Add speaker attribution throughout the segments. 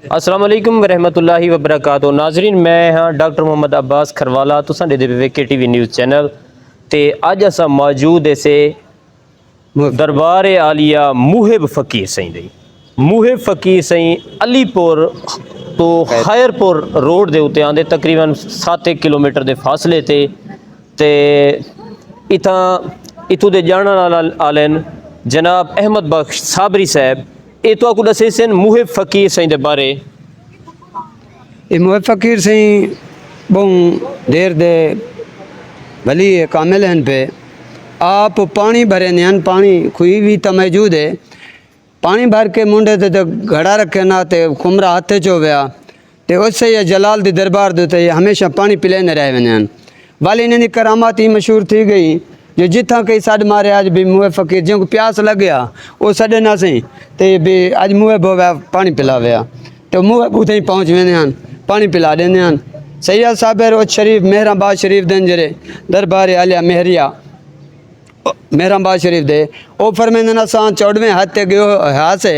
Speaker 1: अस्सलाम वालेकुम रहमतुल्लाहि व बरकातहू। नाजरीन, मैं हाँ डॉक्टर मोहम्मद अब्बास खरवाला, तुसां दे वेके टीवी न्यूज़ चैनल ते अज असां मौजूद ऐसे दरबार आलिया मुहिब फ़कीर सईं दे। मुहिब फ़कीर सईं अलीपुर तो खैरपुर रोड दे उत्ते आंदे तकरीबन 7 किलोमीटर के फासले ते इथों दे जानन आलन जनाब अहमद बख्श साबरी साहब ये तो आपको दसे सन मुहिब फ़कीर सईं दे बारे।
Speaker 2: ये मुहिब फ़कीर सईं बहुत देर दे भली कामिल हैं पे आप पानी भरे हैं, पानी खुई भी तो मौजूद है। पानी भर के मुंडे ते तो घड़ा रखे ना ते खुमरा हाथे चो वया ते उससे ये जलाल दी दरबार दे ये हमेशा पानी पिलेने रह वन वाली इन्हें करामात ही मशहूर थी गई जो जिथा कई सड मारे आज भी मुहिब फ़कीर जो प्यास लग गया वो सडे ना सही ते भी अज मुहिब होया पानी पिला वया तो मुहिब उते ही पहुँच वेंदे पानी पिला देंदे हैं। सैयद साबिर उच शरीफ मेहराबाद शरीफ दिन जरे दरबार आलिया मेहरिया मेहराबाद शरीफ दे ओ फरमेंदन असां 14वें हथे गयो हासे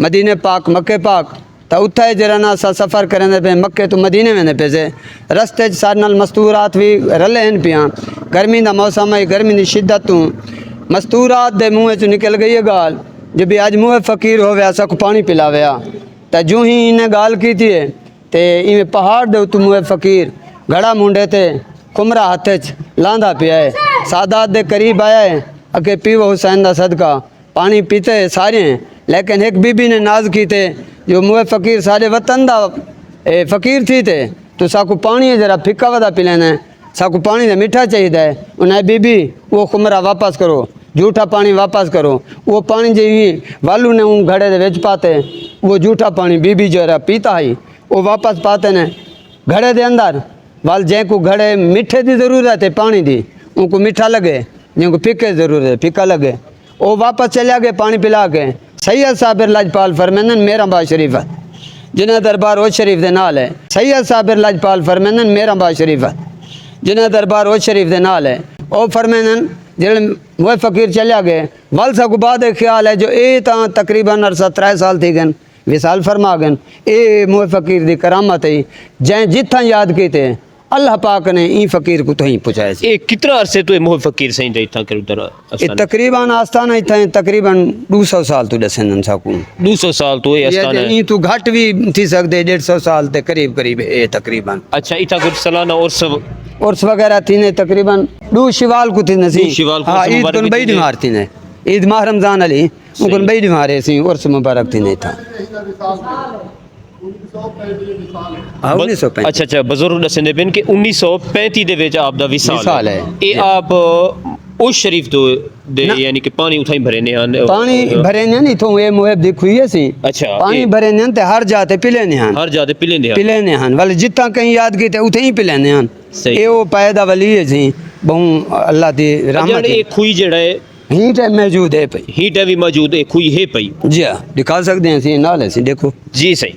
Speaker 2: मदीने पाक मक्के पाक तो उथे जरा ना असां सफ़र करेंदे पे मक्के तो मदीने वेंदे पे से रस्ते सारे नाल मस्तूरात भी रले हैं पिया। गर्मी का मौसम है, गर्मी की शिद्दत तू मस्तूरात दे मुँह चो निकल गई है गाल जो भी अज मुहिब फ़कीर हो वया सबको पानी पिला वया तो जूँ ही इन्हें गाल की थी ते इवें पहाड़ दे उत्ते मुहिब फ़कीर घड़ा मुंडे थे कुमरा हाथे च लांदा पिया है। सादात दे करीब आया है अगे पीवो हुसैन दा सदका पानी पीते है सारे लेकिन एक बीबी ने नाज की थे जो मुहिब फ़कीर सारे वतन दा फ़कीर थी थे तो साकू पानी जरा फिक्का वदा पिलाना है, साकू पानी दे मीठा चाहिए है। उन्हें बीबी वो कुमरा वापस करो, जूठा पानी वापस करो। वो पानी जी वालू ने उन घड़े दे विच पाते वो जूठा पानी बीबी जो है पीता ही वो वापस पाते ने घड़े दे अंदर वाल जैको घड़े मीठे की ज़रूरत है पानी दी उनको मीठा लगे, जिनको फिक्के ज़रूरत है फिक्का लगे वो वापस चले गए पानी पिला के। सैयद साबिर लाजपाल फरमेंदन मेहराबाद शरीफ है जिन्हें दरबार ओ शरीफ दे नाल है। सैयद साबिर लाजपाल फरमेंदन मेहराबाद शरीफ है जिन्हें दरबार ओ शरीफ दे नाल है। ओ फरमेंदन जिले मुहिब फ़कीर चलिया गए वल सको बाद ख्याल है जो ये तकरीबन अरसा 3 साल थी गए विसाल फरमा गए। ये मुहिब फ़कीर की करामत है जै जिथा याद कीते अल्लाह पाक ने ई फ़कीर को तो ही पहुँचाया।
Speaker 1: ये कितना अरसे तो मुहिब फ़कीर सईं दे इथा कर उधर
Speaker 2: ये तकरीबन आस्थाना इतना तकरीबन 200 साल तो दसन साकू
Speaker 1: 200 साल तो ये आस्थाना
Speaker 2: ये तो घट भी थी सकते 150 साल ते करीब करीब ये तकरीबन।
Speaker 1: अच्छा इथा कुछ सालाना
Speaker 2: उर्स वगैरह थी ने तकरीबन 2 शिवाल को थी नसी हाँ ईद को बई बीमार थी ने ईद माह रमजान अली उनको बई बीमार सी उर्स मुबारक थी नहीं था।
Speaker 1: अच्छा बुजुर्ग दसंदे पेन कि 1935 दे विच आप दा विसाल है। ये आप उस शरीफ तो दे यानी कि पानी उठाई भरे ने
Speaker 2: पानी भरे ने नहीं तो ये मुहिब दिखुई है सी।
Speaker 1: अच्छा
Speaker 2: पानी भरे ने ते हर जाते पिले ने हन,
Speaker 1: हर जाते पिले
Speaker 2: ने हन वाले जितना कहीं याद कीते उथे ही पिले ने हन। ये वो पैदा वली है जी बहु अल्लाह दी रहमत
Speaker 1: है। खुई जेड़ा है
Speaker 2: हीट है मौजूद है पई,
Speaker 1: हीट है भी मौजूद है खुई है पई।
Speaker 2: जी दिखा सकते हैं सी नाल है सी देखो
Speaker 1: जी सही।